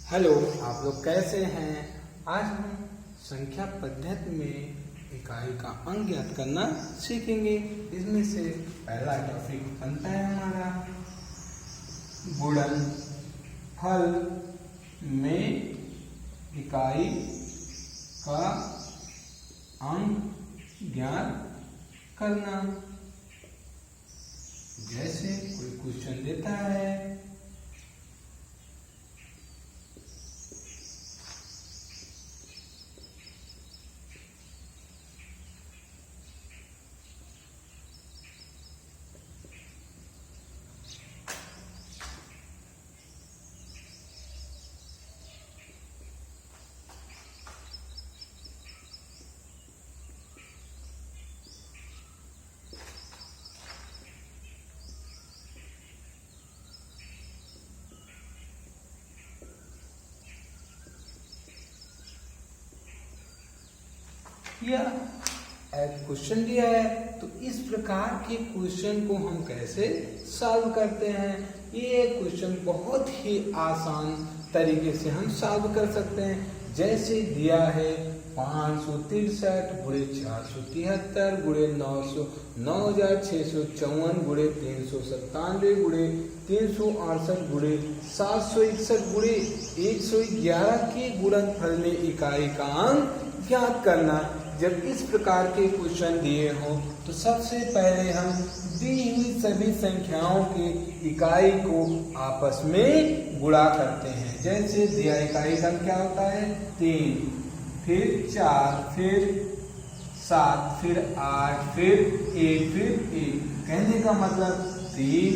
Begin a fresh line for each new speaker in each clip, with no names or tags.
Hello, आप लोग कैसे हैं। आज हम संख्या पद्धति में इकाई का अंक ज्ञात करना सीखेंगे। इसमें से पहला टॉपिक बनता है हमारा गुणनफल में इकाई का अंक ज्ञात करना। जैसे कोई क्वेश्चन देता है या क्वेश्चन दिया है, तो इस प्रकार के क्वेश्चन को हम कैसे सॉल्व करते हैं। ये क्वेश्चन बहुत ही आसान तरीके से हम सॉल्व कर सकते हैं। जैसे दिया है 563 गुणे 473 गुणे 9654 गुणे 397 गुणे 368 गुणे 761 गुणे 111 के गुणनफल में इकाई का अंक ज्ञात करना। जब इस प्रकार के क्वेश्चन दिए हों तो सबसे पहले हम दी हुई सभी संख्याओं की इकाई को आपस में गुणा करते हैं। जैसे दिया इकाई का क्या होता है 3, फिर 4, फिर 7, फिर 8, फिर 1, फिर 1। कहने का मतलब 3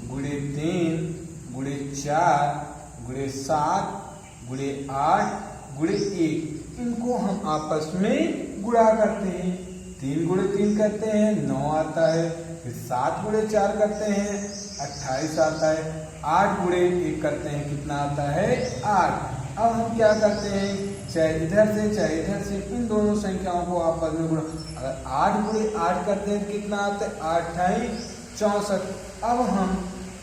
गुणे 3 गुणे 4 गुणे 7 गुणे 8 गुणे 1, इनको हम आपस में गुणा करते हैं। 3 गुणे 3 करते हैं 9 आता है, फिर 7 गुणे 4 करते हैं 28 आता है, 8 गुणे 1 करते हैं कितना आता है 8। अब हम क्या करते हैं, चाहे इधर से इन दोनों संख्याओं को आपस में गुणा। अगर 8 गुणे 8 करते हैं कितना आता है 8 64। अब हम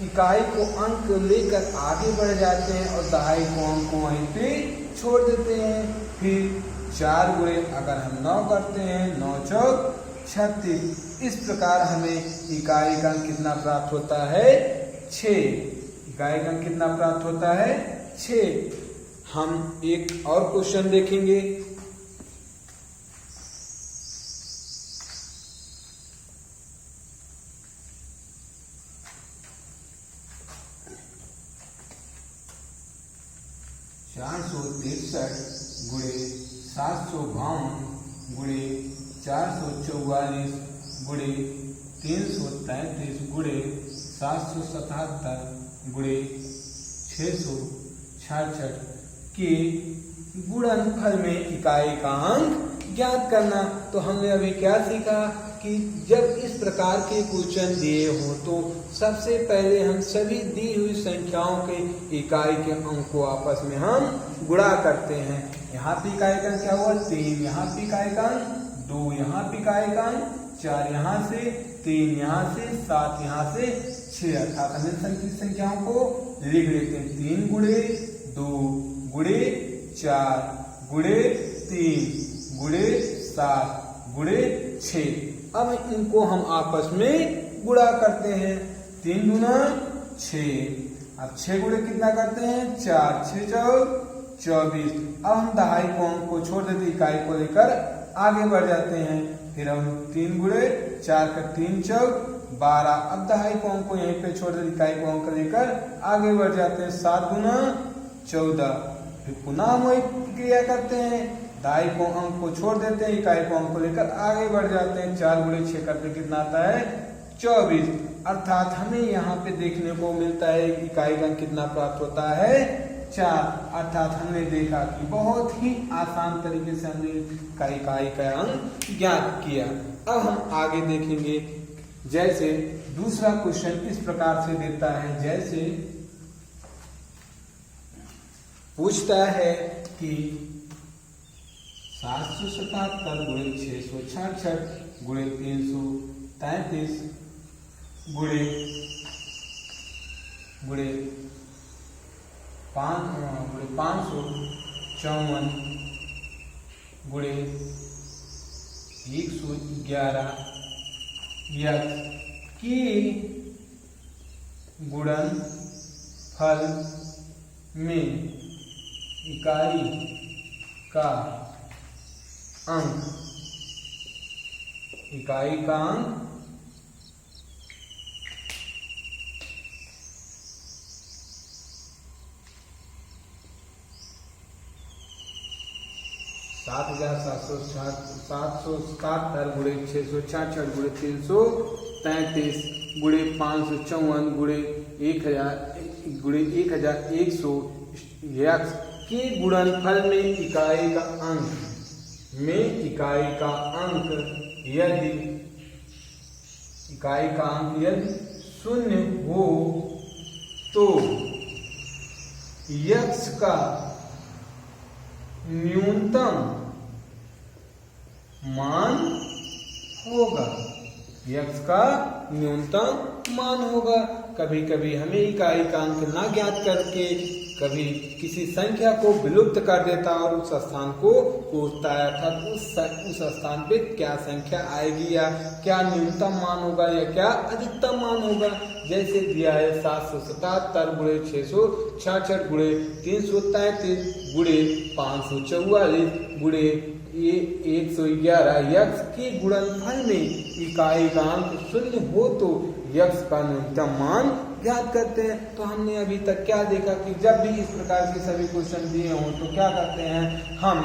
इकाई को अंक लेकर आगे बढ़ जाते हैं और दहाई को अंक को वहीं पे छोड़ देते हैं। फिर 4 गुणे अगर हम 9 करते हैं 9 चौक 36। इस प्रकार हमें इकाई का अंक कितना प्राप्त होता है 6। इकाई का अंक कितना प्राप्त होता है 6। हम एक और क्वेश्चन देखेंगे। गुणे 752 गुणे 444 गुणे 333 गुणे 777 गुणे 666 के गुणनफल में इकाई का अंक ज्ञात करना। तो हमने अभी क्या सीखा कि जब इस प्रकार के क्वेश्चन दिए हो तो सबसे पहले हम सभी दी हुई संख्याओं के इकाई के अंक को आपस में हम गुणा करते हैं। यहाँ पे इकाई का क्या हुआ 3, यहाँ पे इकाई का 2, यहाँ पे इकाई का 4, यहाँ से 3, यहाँ से 7, यहाँ से 6। अर्थात हम संख्याओं को लिख लेते हैं 3 गुणे 2 गुणे 4 गुणे 3 गुणे 7 गुणे 6। अब इनको हम आपस में गुणा करते हैं। 3 गुना 6। अब 6 गुणे कितना करते हैं 4, 6 चौक 24। अब हम दहाई को अंक को छोड़ देते इकाई को लेकर आगे बढ़ जाते हैं। फिर हम 3 गुणे 4 का 3 चौक 12। अब दहाई को अंक को यहीं पे छोड़ देते इकाई को अंक लेकर आगे बढ़ जाते हैं 7 गुना 14। फिर पुनः हम वही क्रिया करते हैं, दहाई को अंक को छोड़ देते हैं इकाई को अंक को लेकर आगे बढ़ जाते हैं। 4 गुणे 6 करते कितना आता है 24। अर्थात हमें यहाँ पे देखने को मिलता है इकाई का कितना प्राप्त होता है 4। अर्थात हमने देखा कि बहुत ही आसान तरीके से हमने इकाई का अंक ज्ञात किया। अब हम आगे देखेंगे। जैसे दूसरा क्वेश्चन इस प्रकार से देता है, जैसे पूछता है कि 777 गुणे 666 गुणे 333 गुणे 554 गुणे 111 यक्स के गुणनफल में इकाई का अंक 7,777 गुणे 666 गुणे 333 गुणे 554 गुणे 1100 यक्स के गुणनफल में इकाई का अंक यदि शून्य हो तो यक्स का न्यूनतम मान होगा। कभी कभी हमें इकाई का अंक ना ज्ञात करके कभी किसी संख्या को विलुप्त कर देता और उस स्थान को पूछता है, अर्थात उस स्थान पे क्या संख्या आएगी या क्या न्यूनतम मान होगा या क्या अधिकतम मान होगा। जैसे दिया है 777 गुणे 666 गुणे 333 गुणे 544 गुणे 111 यक्स के गुणनफल में इकाई का अंक शून्य हो तो यक्स का न्यूनतम मान ज्ञात करते हैं। तो हमने अभी तक क्या देखा कि जब भी इस प्रकार के सभी क्वेश्चन दिए हों तो क्या करते हैं, हम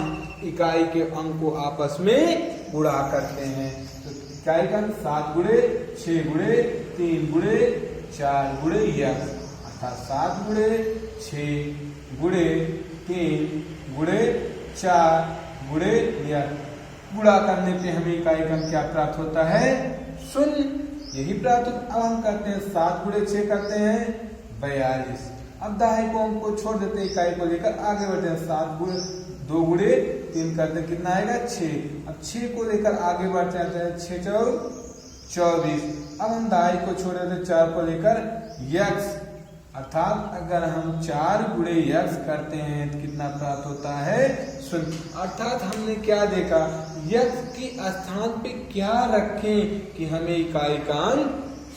इकाई के अंक को आपस में गुणा करते हैं। तो इकाई का अंक 7 गुणे 6 गुणे 3 गुणे 4 गुणे यक्स, अर्थात 7 गुणे 6 गुणे 3 गुणे 4 गुणे यक्स। गुणा करने पे हमें इकाई का अंक क्या प्राप्त होता है, शून्य। यही प्राप्त। अब हम करते हैं 7 गुणे 6 करते हैं 42। अब दाएं को अंक को छोड़ देते हैं, इकाई को लेकर आगे बढ़ते हैं। 7 गुणे 2 गुणे 3 करते हैं, कितना आएगा 6। अब 6 को लेकर आगे बढ़ जाते हैं, 6 4 24। अब हम दाएं को छोड़ देते हैं, 4 को लेकर यक्स, अर्थात अगर हम 4 गुणे यक्स करते हैं तो कितना प्राप्त होता है, शून्य। अर्थात हमने क्या देखा, यक्स के स्थान पे क्या रखें कि हमें इकाई का अंक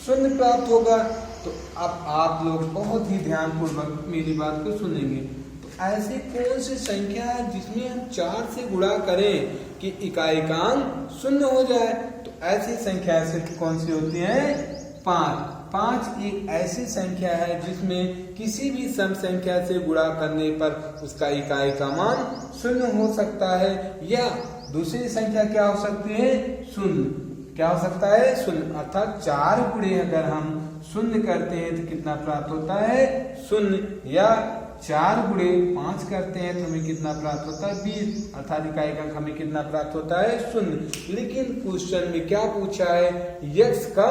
शून्य प्राप्त होगा। तो अब आप लोग बहुत ही ध्यानपूर्वक मेरी बात को सुनेंगे। तो ऐसी कौन सी संख्या है जिसमें हम 4 से गुणा करें कि इकाई का अंक शून्य हो जाए। तो ऐसी संख्या सिर्फ कौन सी होती है, 5 एक ऐसी संख्या है जिसमें किसी भी सम संख्या से गुणा करने पर उसका इकाई का मान शून्य हो सकता है, या दूसरी संख्या क्या हो सकती है, शून्य। क्या हो सकता है, शून्य। अर्थात 4 गुणे अगर हम शून्य करते हैं तो कितना प्राप्त होता है, शून्य। या 4 गुणे 5 करते हैं तो हमें कितना प्राप्त होता है, 20। अर्थात इकाई का अंक हमें कितना प्राप्त होता है, शून्य। लेकिन क्वेश्चन में क्या पूछा है, यक्स का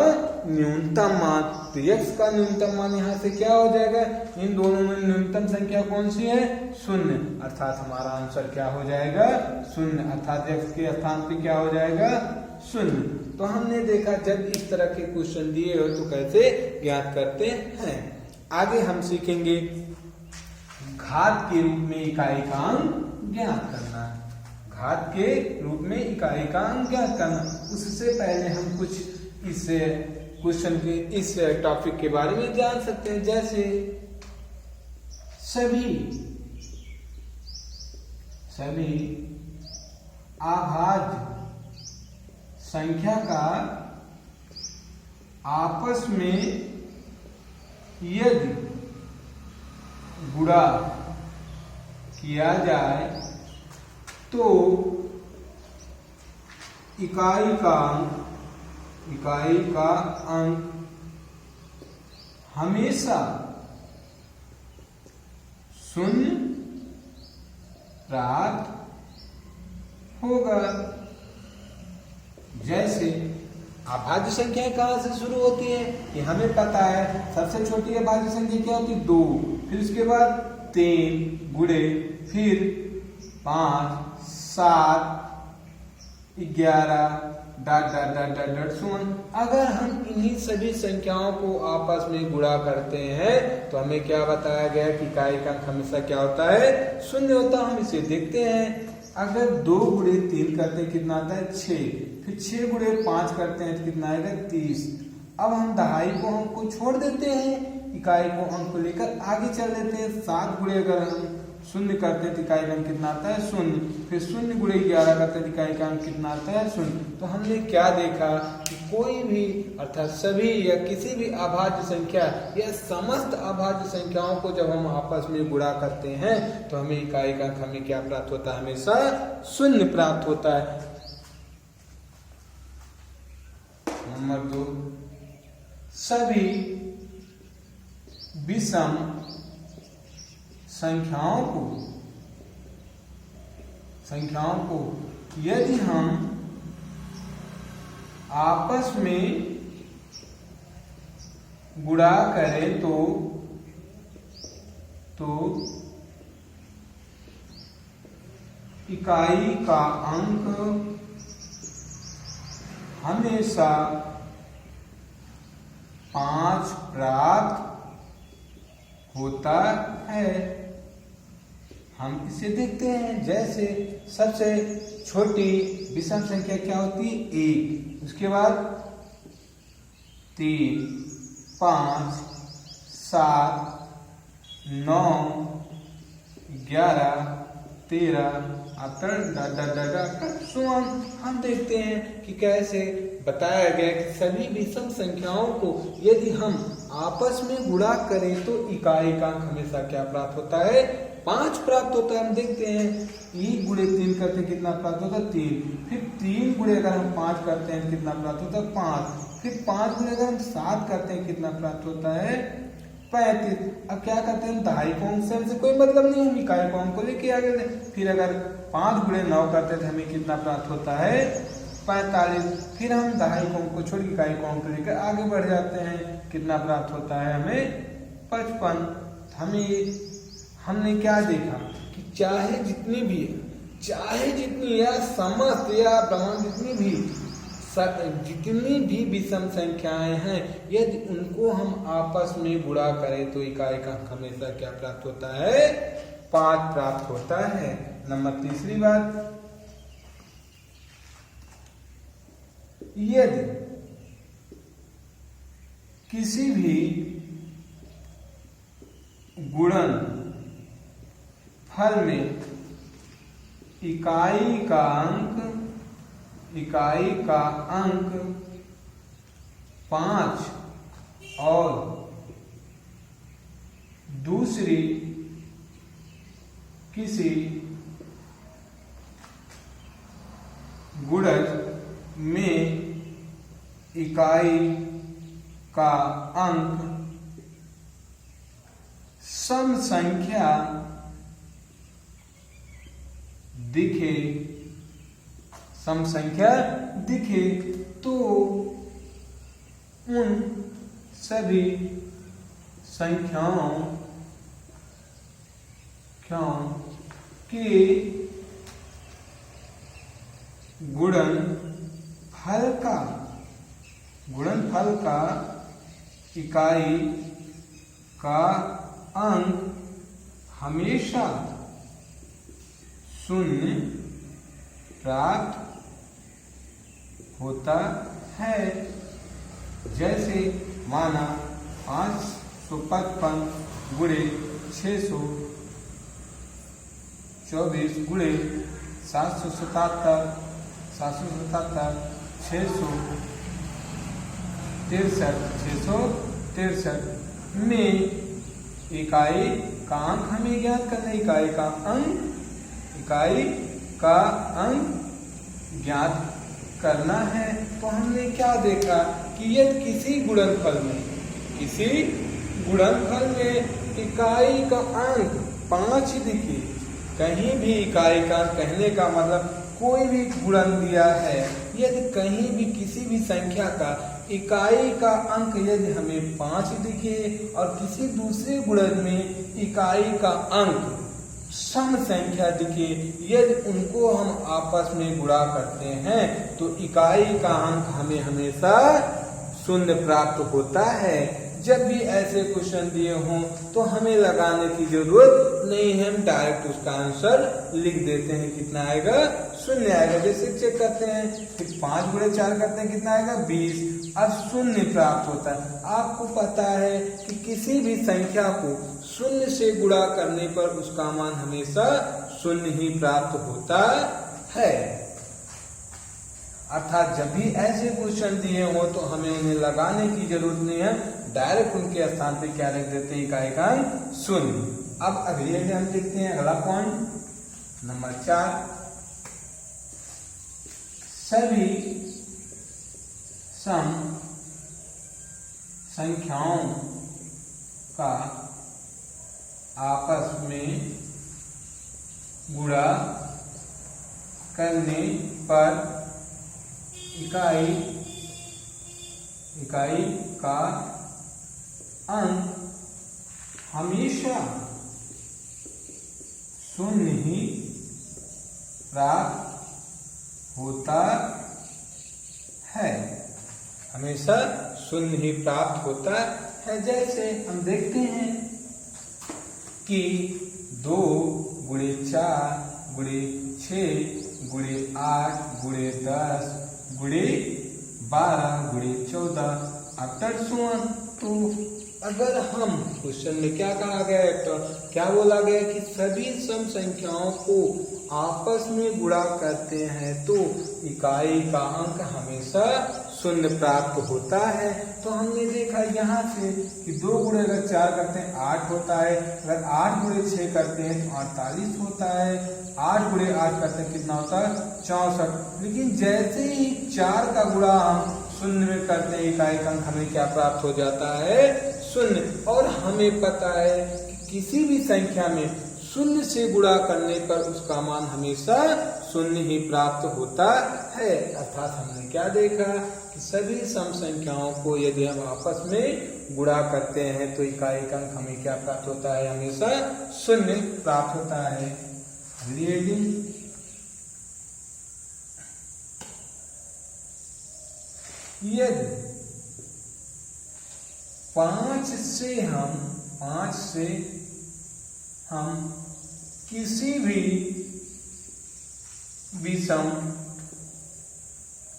न्यूनतम मान। तो यक्स का न्यूनतम मान यहाँ से क्या हो जाएगा, इन दोनों में न्यूनतम संख्या कौन सी है, शून्य। अर्थात हमारा आंसर क्या हो जाएगा, शून्य। अर्थात यक्स के स्थान पे क्या हो जाएगा, शून्य। तो हमने देखा जब इस तरह के क्वेश्चन दिए हो तो कैसे ज्ञात करते हैं। आगे हम सीखेंगे घात के रूप में इकाई का अंक ज्ञात करना। घात के रूप में इकाई का अंक ज्ञात करना। उससे पहले हम कुछ इस क्वेश्चन के इस टॉपिक के बारे में जान सकते हैं। जैसे सभी अभाज्य संख्या का आपस में यदि गुणा किया जाए तो इकाई का अंक हमेशा शून्य प्राप्त होगा। जैसे अभाज्य संख्याएं कहां से शुरू होती है, कि हमें पता है सबसे छोटी अभाज्य संख्या क्या होती है, 2, फिर उसके बाद 3 गुणे, फिर 5 7 11 dot dot dot dot dot सुन। अगर हम इन्हीं सभी संख्याओं को आपस में गुणा करते हैं तो हमें क्या बताया गया कि इकाई का अंक हमेशा क्या होता है, शून्य होता है। हम इसे देखते हैं, अगर 2 गुणे 3 करते हैं कितना आता है 6, फिर 6 गुणे 5 करते हैं तो कितना आएगा 30। अब हम दहाई को अंक को छोड़ देते हैं, इकाई को अंक को लेकर आगे चल देते हैं। 7 गुणे अगर हम शून्य करते हैं तो इकाई का अंक कितना आता है 0, फिर 0 गुणे 11 करते हैं तो इकाई का अंक कितना आता है 0। तो हमने क्या देखा कि कोई भी अर्थात सभी या किसी भी अभाज्य संख्या या समस्त अभाज्य संख्याओं को जब हम आपस में गुणा करते हैं तो हमें इकाई का अंक हमें क्या प्राप्त होता है, हमेशा 0 प्राप्त होता है। नंबर 2, सभी विषम संख्याओं को यदि हम आपस में गुणा करें तो इकाई का अंक हमेशा 5 प्राप्त होता है। हम इसे देखते हैं, जैसे सबसे छोटी विषम संख्या क्या होती है 1, उसके बाद 3, 5, 7, 9, 11, 13 हम देखते हैं कि कैसे बताया गया कि सभी विषम संख्याओं को यदि हम आपस में गुणा करें तो इकाई का अंक हमेशा क्या प्राप्त होता है, 5 प्राप्त होता है। हम देखते हैं 1 गुणे 3 करते कितना प्राप्त होता है 3, फिर 3 गुणे अगर हम 5 करते हैं कितना प्राप्त होता है 5, फिर 5 गुणे अगर हम 7 करते हैं कितना प्राप्त होता है 35। अब क्या करते हैं, दहाई को अंक से कोई मतलब नहीं, हम इकाई को अंक को लेके आगे फिर अगर 5 गुणे 9 करते थे हमें कितना प्राप्त होता है 45। फिर हम दहाई को अंक को छोड़ इकाई को अंक लेकर आगे बढ़ जाते हैं, कितना प्राप्त होता है हमें 55। हमने क्या देखा कि चाहे जितनी या समस्त या ब्रह्मांड जितनी भी विषम संख्याएं हैं यदि उनको हम आपस में गुणा करें तो इकाई का अंक हमेशा क्या प्राप्त होता है, 5 प्राप्त होता है। नंबर 3 बात, यदि किसी भी गुणन फल में इकाई का अंक 5 और दूसरी किसी गुणज में इकाई का अंक सम संख्या दिखे तो उन सभी संख्याओं के गुणनफल का इकाई का अंक हमेशा 0 प्राप्त होता है। जैसे माना 555 गुणे 624 गुणे 777 663 में इकाई का अंक हमें ज्ञात करना है, इकाई का अंक ज्ञात करना है। तो हमने क्या देखा कि यदि किसी गुणनफल में इकाई का अंक 5 दिखे, कहीं भी इकाई का कहने का मतलब कोई भी गुणन दिया है, यदि कहीं भी किसी भी संख्या का इकाई का अंक यदि हमें 5 दिखे और किसी दूसरे गुणन में इकाई का अंक सम संख्या दिखे, यदि उनको हम आपस में गुणा करते हैं तो इकाई का अंक हमें हमेशा शून्य प्राप्त होता है। जब भी ऐसे क्वेश्चन दिए हों तो हमें लगाने की जरूरत नहीं है, हम डायरेक्ट उसका आंसर लिख देते हैं। कितना आएगा? शून्य आएगा। जैसे चेक करते हैं कि 5 गुणे 4 करते हैं, कितना आएगा? 20। अब शून्य प्राप्त होता है। आपको पता है कि किसी भी संख्या को शून्य से गुणा करने पर उसका मान हमेशा शून्य ही प्राप्त होता है। अर्थात जब भी ऐसे क्वेश्चन दिए हो तो हमें उन्हें लगाने की जरूरत नहीं है, डायरेक्ट उनके स्थान पे क्या लिख देते हैं? इकाई का अंक शून्य। अब अगले हम देखते हैं अगला पॉइंट नंबर 4, सभी सम संख्याओं का आपस में गुणा करने पर इकाई का अंक हमेशा शून्य ही प्राप्त होता है। हमेशा शून्य ही प्राप्त होता है। जैसे हम देखते हैं कि 2 गुणे 4 गुणे 6 गुणे 8 गुणे 10 गुणे 12 गुणे 14 आफ्टर सुवन। तो अगर हम क्वेश्चन में क्या कहा गया है, तो क्या बोला गया कि सभी सम संख्याओं को आपस में गुणा करते हैं तो इकाई का अंक हमेशा शून्य प्राप्त होता है। तो हमने देखा यहाँ से कि 2 गुणे अगर 4 करते हैं 8 होता है, अगर 8 गुणे 6 करते हैं तो 48 होता है, 8 गुणे 8 करते हैं कितना होता है? 64। लेकिन जैसे ही 4 का गुणा हम शून्य में करते हैं, इकाई का अंक हमें क्या प्राप्त हो जाता है? शून्य। और हमें पता है कि किसी भी संख्या में शून्य से गुणा करने पर उसका मान हमेशा शून्य ही प्राप्त होता है। अर्थात हमने क्या देखा कि सभी सम संख्याओं को यदि हम आपस में गुणा करते हैं तो इकाई का अंक हमें क्या प्राप्त होता है? हमेशा शून्य प्राप्त होता है। अगली हेडिंग, यदि 5 से हम किसी भी विषम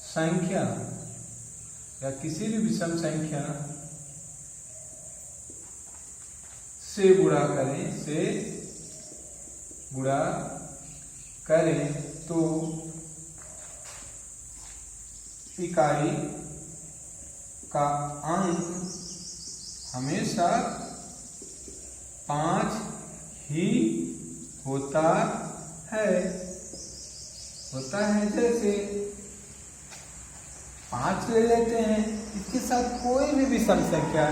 संख्या या किसी भी विषम संख्या से गुणा करें तो इकाई का अंक हमेशा 5 ही होता है। जैसे 5 ले लेते हैं, इसके साथ कोई भी विषम संख्या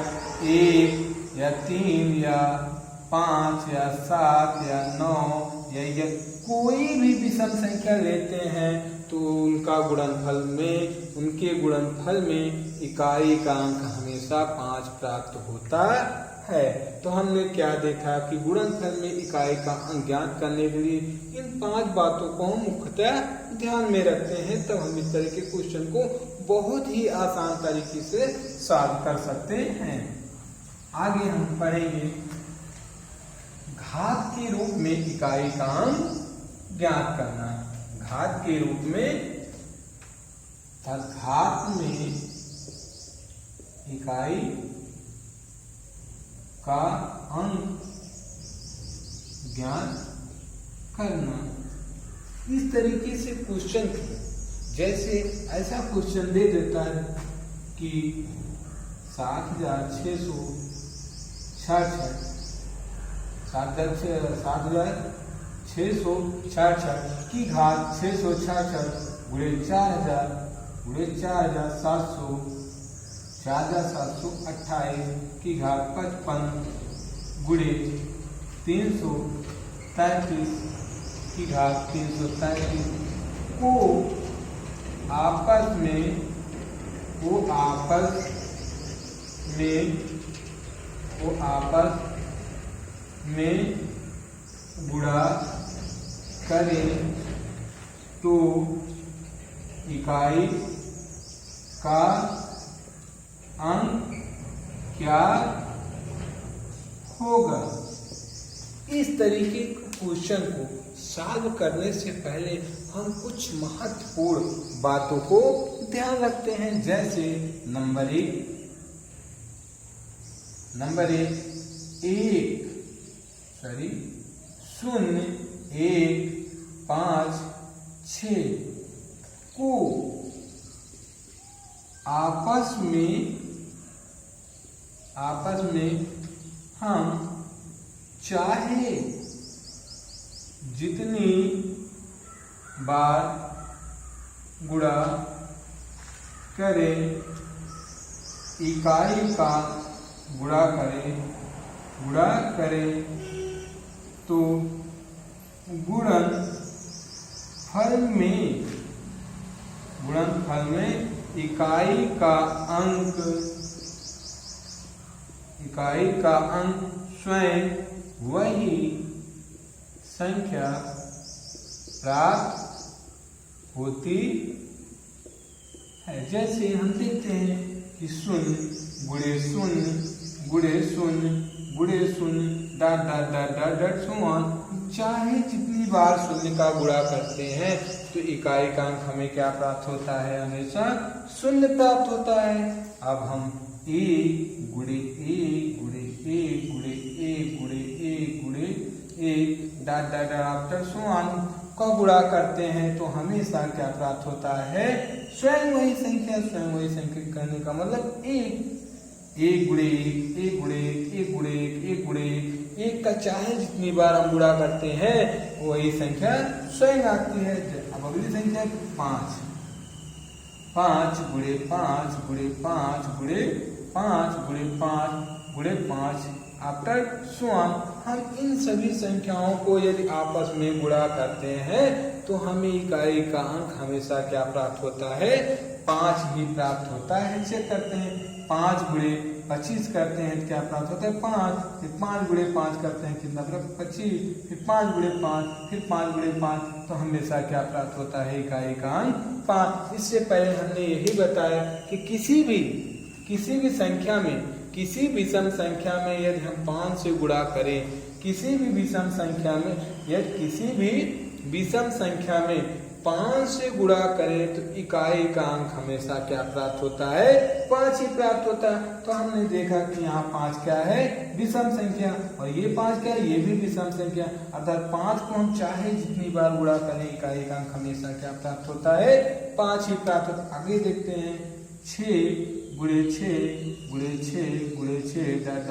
1 या 3 या 5 या 7 या 9 या कोई भी विषम संख्या लेते हैं तो उनके गुणनफल में इकाई का अंक हमेशा 5 प्राप्त होता है। तो हमने क्या देखा कि गुणनफल में इकाई का अंक ज्ञात करने के लिए इन 5 बातों को हम मुख्यतः ध्यान में रखते हैं, तब हम इस तरह के क्वेश्चन को बहुत ही आसान तरीके से सॉल्व कर सकते हैं। आगे हम पढ़ेंगे घात के रूप में इकाई का अंक ज्ञात करना। घात के रूप में इकाई का अंक ज्ञात करना। इस तरीके से क्वेश्चन, जैसे ऐसा क्वेश्चन दे देता है कि 7,666 की घात 666 गुणे 4,000 गुणे 4,700 4,728 की घात 55 गुणे 333 की घात 333 को आपस में गुणा करें तो इकाई का अंक क्या होगा। इस तरीके के क्वेश्चन को सॉल्व करने से पहले हम कुछ महत्वपूर्ण बातों को ध्यान रखते हैं। जैसे नंबर एक 0, 1, 5, 6 को आपस में हम चाहे जितनी बार गुणा करें, इकाई का गुणा करें तो गुणनफल में इकाई का अंक स्वयं वही संख्या प्राप्त होती है। जैसे हम देखते हैं कि 0 गुणे 0 गुणे 0 गुणे 0 डॉट सो ऑन, चाहे जितनी बार 0 का गुणा करते हैं तो इकाई का अंक हमें क्या प्राप्त होता है, हमेशा 0 प्राप्त होता है। अब हम a गुणे a गुणे a गुणे a गुणे a गुणे a dot after so on का गुणा करते हैं तो हमेशा क्या प्राप्त होता है, स्वयं वही संख्या करने का मतलब एक गुणे एक गुणे एक गुणे एक गुणे एक का चाहे जितनी बार हम गुणा करते हैं वही संख्या स्वयं आती है। अब अगली संख्या 5 गुणे 5 गुणे 5 गुणे 5 गुणे 5 गुणे 5 आफ्टर सो ऑन। हम इन सभी संख्याओं को यदि आपस में गुणा करते हैं तो हमें इकाई का अंक हमेशा क्या प्राप्त होता है, 5 ही प्राप्त होता है। चेक करते हैं, 5 गुणे 25 करते हैं तो क्या प्राप्त होता है, 5। फिर 5 गुणे 5 करते हैं कितना प्राप्त, 25। फिर 5 गुणे 5, फिर 5 गुणे 5 तो हमेशा क्या प्राप्त होता है, इकाई का अंक 5। इससे पहले हमने यही बताया कि किसी भी संख्या में, किसी विषम संख्या में यदि हम 5 से गुणा करें, किसी भी विषम संख्या में 5 से गुणा करें तो इकाई का अंक हमेशा क्या प्राप्त होता है, 5 ही प्राप्त होता है। तो हमने देखा कि यहाँ 5 क्या है, विषम संख्या, और ये 5 क्या है, ये भी विषम संख्या। अर्थात 5 को हम चाहे जितनी बार गुणा करें इकाई का अंक हमेशा क्या प्राप्त होता है, 5 ही प्राप्त होता है। आगे देखते हैं 6 गुणे 6 गुणे 6 गुणे 6 डॉट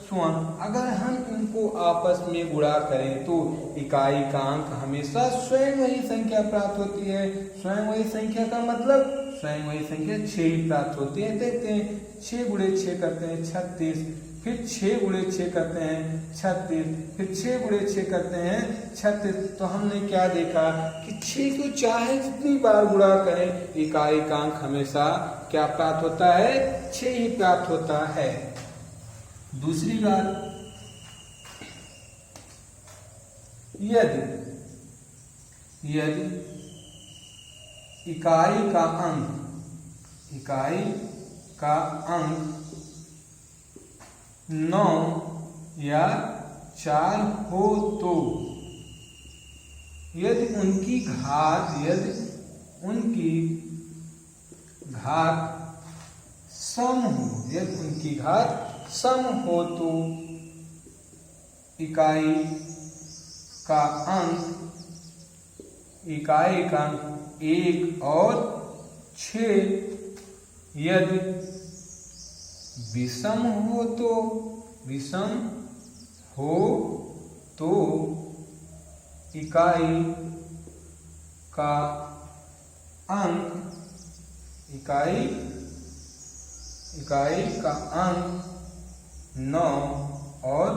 सुवन। अगर हम इनको आपस में गुणा करें तो इकाई का अंक हमेशा स्वयं वही संख्या प्राप्त होती है। स्वयं वही संख्या का मतलब स्वयं वही संख्या 6 ही प्राप्त होती है। देखते हैं 6 गुणे 6 करते हैं 36, फिर 6 गुणे 6 करते हैं 36, फिर 6 गुणे 6 करते हैं 36। तो हमने क्या देखा कि 6 को चाहे जितनी बार गुणा करें इकाई का अंक हमेशा क्या प्राप्त होता है, 6 ही प्राप्त होता है। दूसरी बात, यदि इकाई का अंक 9 या 4 हो तो यदि उनकी घात सम हो तो इकाई का अंक 1 और 6, यदि विषम हो तो इकाई का अंक 9 और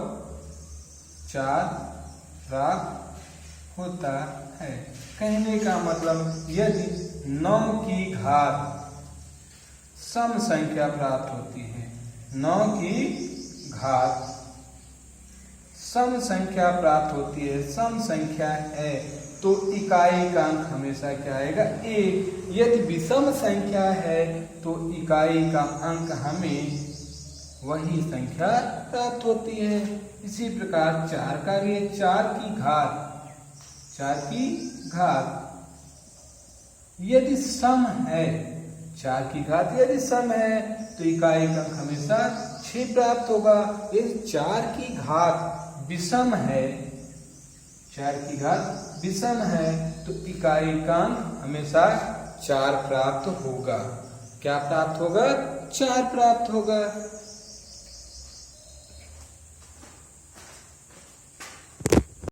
4 प्राप्त होता है। कहने का मतलब यदि 9 की घात सम संख्या प्राप्त होती है, 9 की घात सम संख्या प्राप्त होती है, सम संख्या है, तो इकाई का अंक हमेशा क्या आएगा? 1। यदि विषम संख्या है तो इकाई का अंक हमें वही संख्या प्राप्त होती है। इसी प्रकार 4 का भी है, 4 की घात यदि सम है, 4 की घात यदि सम है तो इकाई का अंक हमेशा 6 प्राप्त होगा। यदि 4 की घात विषम है, 4 की घात विषम है तो इकाई का अंक हमेशा 4 प्राप्त होगा। क्या प्राप्त होगा? 4 प्राप्त होगा।